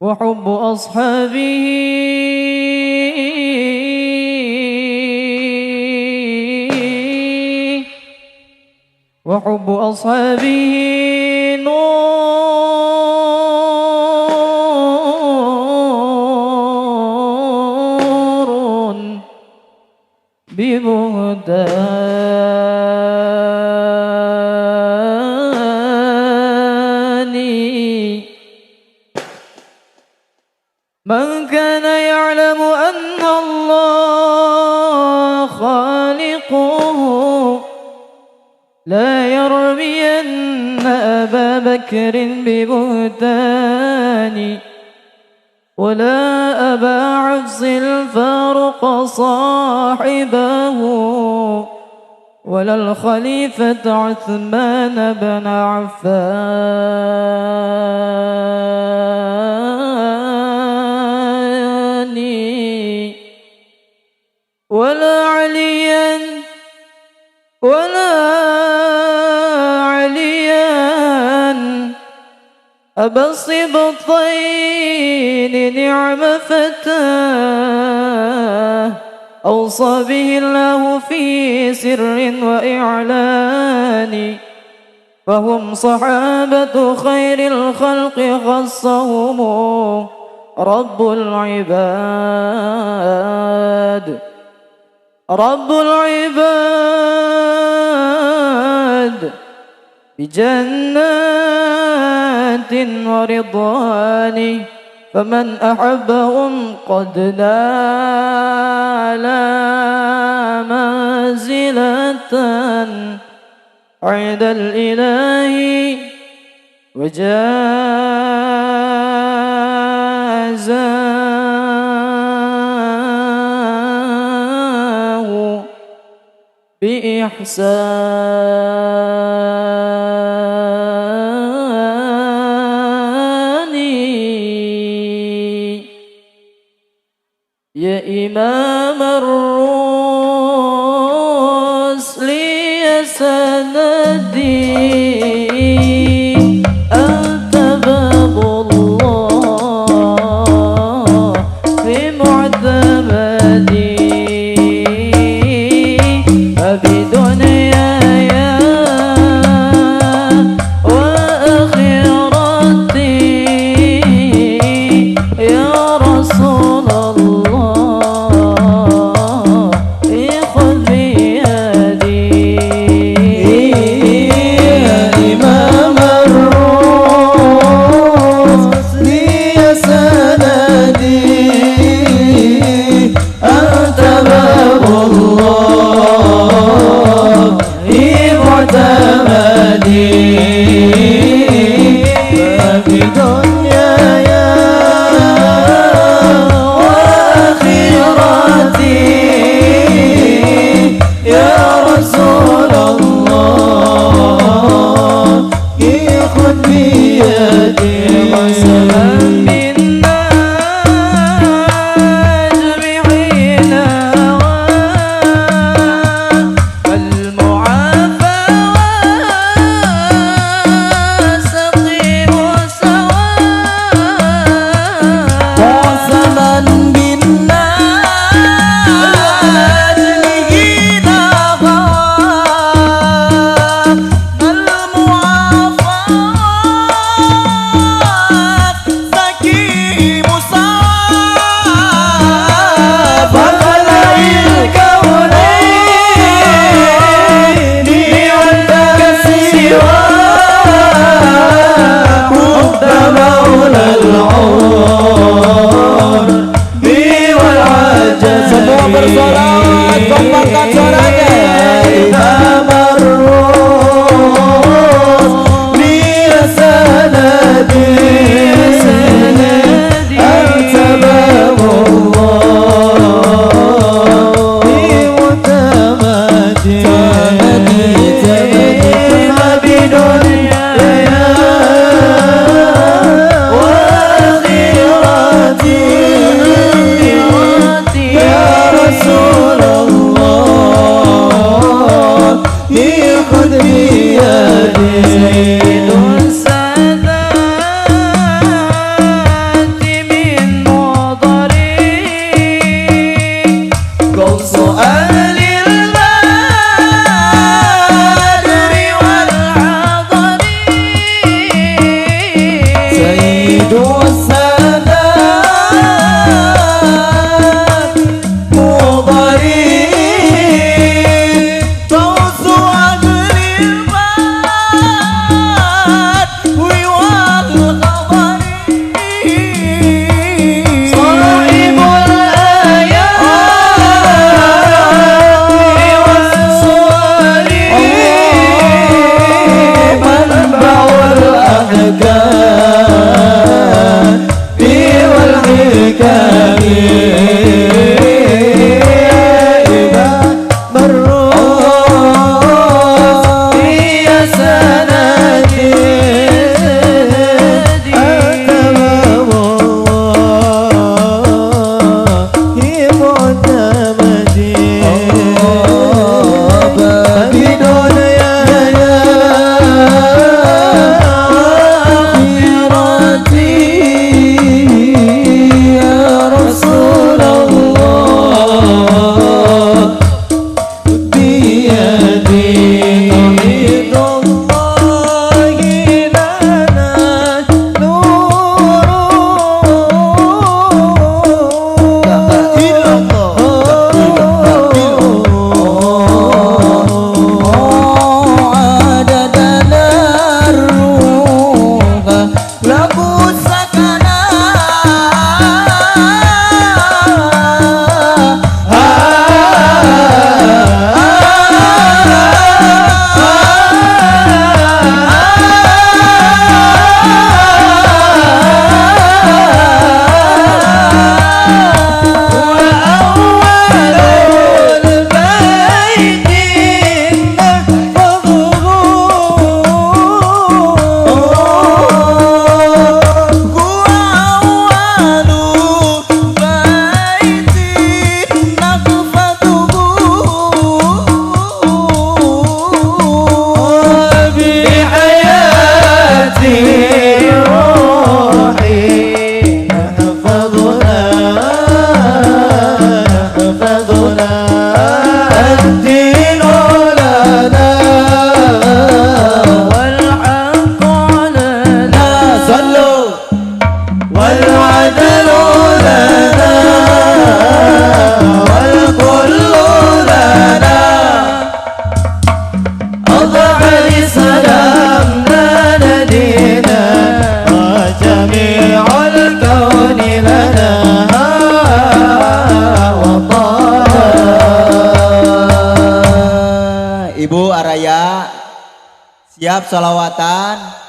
وحب أصحابه وحب أصحابه نور ببهتاني. من كان يعلم أن الله خالقه لا يرمين أبا بكر ببهتان، ولا أبا عفص الفاروق صاحبه، ولا الخليفة عثمان بن عفان، ولا عليا أبا الصبطين نعم فتاه أوصى به الله في سر وإعلان. فهم صحابة خير الخلق خصهم رب العباد، رب العباد بجنات ورضوان. فمن أحبهم قد نال منزلة عند الإله وجازاه بإحسان. يا إمام الرسل يا سندي، أنت باب الله في معتمدي. فبدنياي وآخرتي يا رسول الله والعدل لنا والكل لنا أضحى سلامنا لدينا وجميع الكون لنا وطانا. Ibu Araya siap sholawatan.